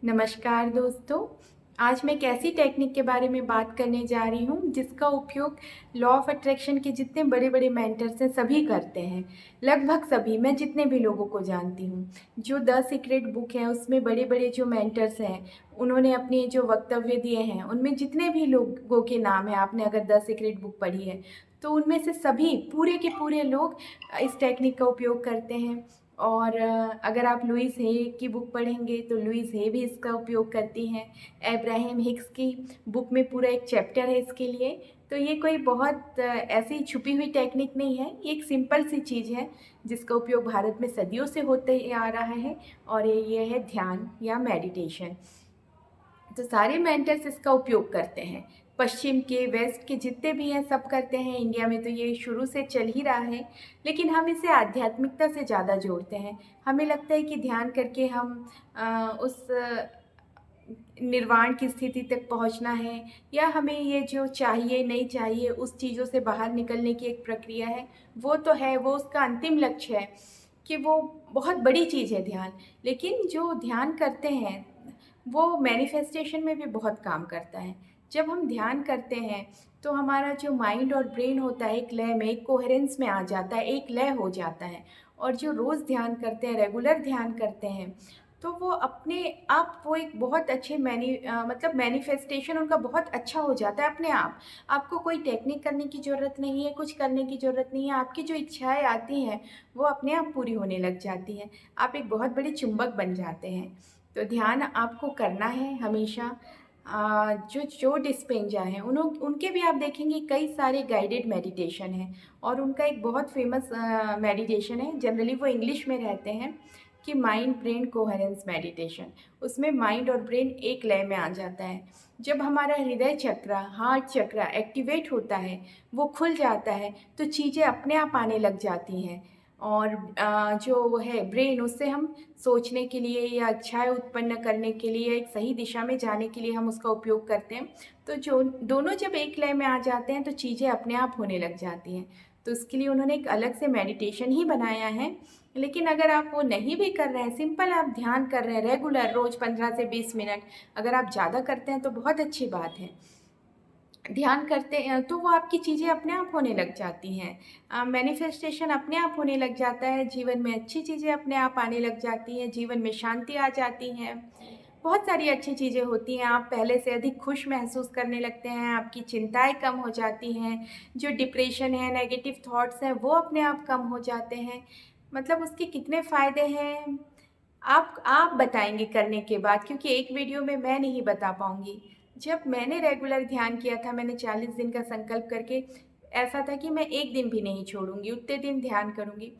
नमस्कार दोस्तों। आज मैं एक ऐसी टेक्निक के बारे में बात करने जा रही हूँ जिसका उपयोग लॉ ऑफ अट्रैक्शन के जितने बड़े-बड़े मेंटर्स हैं सभी करते हैं। लगभग सभी, मैं जितने भी लोगों को जानती हूँ। जो द सीक्रेट बुक है उसमें बड़े-बड़े जो मेंटर्स हैं उन्होंने अपने जो वक्तव्य दिए हैं उनमें जितने भी लोगों के नाम हैं, आपने अगर द सीक्रेट बुक पढ़ी है तो उनमें से सभी पूरे के पूरे लोग इस टेक्निक का उपयोग करते हैं। और अगर आप लुईस हे की बुक पढ़ेंगे तो लुईस हे भी इसका उपयोग करती हैं। अब्राहम हिक्स की बुक में पूरा एक चैप्टर है इसके लिए। तो ये कोई बहुत ऐसी छुपी हुई टेक्निक नहीं है, ये एक सिंपल सी चीज़ है जिसका उपयोग भारत में सदियों से होते आ रहा है और ये है ध्यान या मेडिटेशन। तो सारे मेंटर्स इसका उपयोग करते हैं, पश्चिम के, वेस्ट के जितने भी हैं सब करते हैं। इंडिया में तो ये शुरू से चल ही रहा है, लेकिन हम इसे आध्यात्मिकता से ज़्यादा जोड़ते हैं। हमें लगता है कि ध्यान करके हम उस निर्वाण की स्थिति तक पहुंचना है, या हमें ये जो चाहिए नहीं चाहिए उस चीज़ों से बाहर निकलने की एक प्रक्रिया है। वो तो है, वो उसका अंतिम लक्ष्य है कि वो बहुत बड़ी चीज़ है ध्यान। लेकिन जो ध्यान करते हैं वो मैनिफेस्टेशन में भी बहुत काम करता है। जब हम ध्यान करते हैं तो हमारा जो माइंड और ब्रेन होता है एक लय में, एक कोहेरेंस में आ जाता है, एक लय हो जाता है। और जो रोज़ ध्यान करते हैं, रेगुलर ध्यान करते हैं, तो वो अपने आप वो एक बहुत अच्छे मतलब मैनिफेस्टेशन उनका बहुत अच्छा हो जाता है अपने आप। आपको कोई टेक्निक करने की ज़रूरत नहीं है, कुछ करने की ज़रूरत नहीं है। आपकी जो इच्छाएँ आती हैं वो अपने आप पूरी होने लग जाती हैं। आप एक बहुत बड़े चुंबक बन जाते हैं। तो ध्यान आपको करना है हमेशा। जो जो डिस्पेंजा हैं उनके भी आप देखेंगे कई सारे गाइडेड मेडिटेशन हैं, और उनका एक बहुत फेमस मेडिटेशन है, जनरली वो इंग्लिश में रहते हैं, कि माइंड ब्रेन कोहेरेंस मेडिटेशन। उसमें माइंड और ब्रेन एक लय में आ जाता है। जब हमारा हृदय चक्र, हार्ट चक्र एक्टिवेट होता है, वो खुल जाता है, तो चीज़ें अपने आप आने लग जाती हैं। और जो वो है ब्रेन, उससे हम सोचने के लिए या इच्छाएँ उत्पन्न करने के लिए, एक सही दिशा में जाने के लिए हम उसका उपयोग करते हैं। तो जो दोनों जब एक लय में आ जाते हैं तो चीज़ें अपने आप होने लग जाती हैं। तो उसके लिए उन्होंने एक अलग से मेडिटेशन ही बनाया है। लेकिन अगर आप वो नहीं भी कर रहे हैं, सिंपल आप ध्यान कर रहे हैं रेगुलर, रोज़ 15 से 20 मिनट, अगर आप ज़्यादा करते हैं तो बहुत अच्छी बात है। ध्यान करते हैं तो वो आपकी चीज़ें अपने आप होने लग जाती हैं। मैनिफेस्टेशन अपने आप होने लग जाता है, जीवन में अच्छी चीज़ें अपने आप आने लग जाती हैं, जीवन में शांति आ जाती है। बहुत सारी अच्छी चीज़ें होती हैं, आप पहले से अधिक खुश महसूस करने लगते हैं, आपकी चिंताएँ कम हो जाती हैं, जो डिप्रेशन है, नेगेटिव थॉट्स हैं, वो अपने आप कम हो जाते हैं। मतलब उसके कितने फ़ायदे हैं, आप बताएँगे करने के बाद, क्योंकि एक वीडियो में मैं नहीं बता पाऊँगी। जब मैंने रेगुलर ध्यान किया था, मैंने 40 दिन का संकल्प करके, ऐसा था कि मैं 1 दिन भी नहीं छोड़ूँगी, उतने दिन ध्यान करूँगी।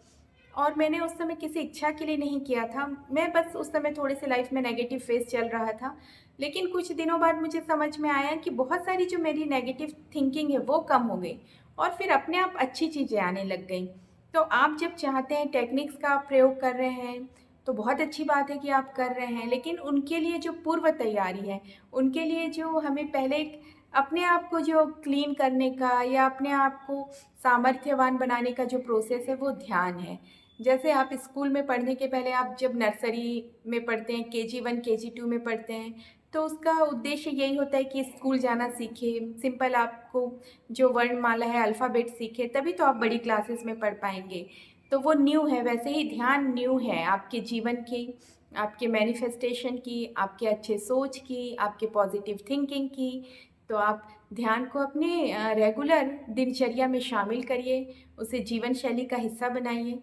और मैंने उस समय किसी इच्छा के लिए नहीं किया था, मैं बस उस समय थोड़े-से लाइफ़ में नेगेटिव फ़ेज़ चल रहा था। लेकिन कुछ दिनों बाद मुझे समझ में आया कि बहुत सारी जो मेरी नेगेटिव थिंकिंग है वो कम हो गई, और फिर अपने आप अच्छी चीज़ें आने लग गईं। तो आप जब चाहते हैं, टेक्निक्स का आप प्रयोग कर रहे हैं, तो बहुत अच्छी बात है कि आप कर रहे हैं, लेकिन उनके लिए जो पूर्व तैयारी है, उनके लिए जो हमें पहले एक अपने आप को जो क्लीन करने का या अपने आप को सामर्थ्यवान बनाने का जो प्रोसेस है वो ध्यान है। जैसे आप स्कूल में पढ़ने के पहले, आप जब नर्सरी में पढ़ते हैं, केजी 1 केजी 2 में पढ़ते हैं, तो उसका उद्देश्य यही होता है कि स्कूल जाना सीखें, सिंपल आपको जो वर्णमाला है, अल्फ़ाबेट सीखें, तभी तो आप बड़ी क्लासेस में पढ़ पाएँगे। तो वो न्यू है, वैसे ही ध्यान न्यू है आपके जीवन की, आपके मैनिफेस्टेशन की, आपके अच्छे सोच की, आपके पॉजिटिव थिंकिंग की। तो आप ध्यान को अपने रेगुलर दिनचर्या में शामिल करिए, उसे जीवन शैली का हिस्सा बनाइए।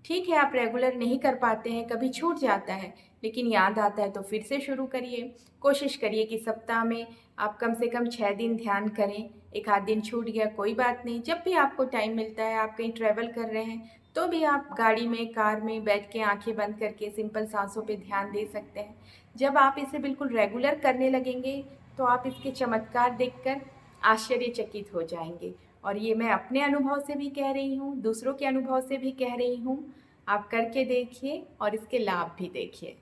ठीक है, आप रेगुलर नहीं कर पाते हैं, कभी छूट जाता है, लेकिन याद आता है तो फिर से शुरू करिए। कोशिश करिए कि सप्ताह में आप कम से कम 6 दिन ध्यान करें। एक आध दिन छूट गया कोई बात नहीं, जब भी आपको टाइम मिलता है, आप कहीं ट्रैवल कर रहे हैं, तो भी आप गाड़ी में, कार में बैठ के आँखें बंद करके सिंपल साँसों पे ध्यान दे सकते हैं। जब आप इसे बिल्कुल रेगुलर करने लगेंगे, तो आप इसके चमत्कार देखकर आश्चर्यचकित हो जाएँगे। और ये मैं अपने अनुभव से भी कह रही हूँ, दूसरों के अनुभव से भी कह रही हूँ। आप करके देखिए और इसके लाभ भी देखिए।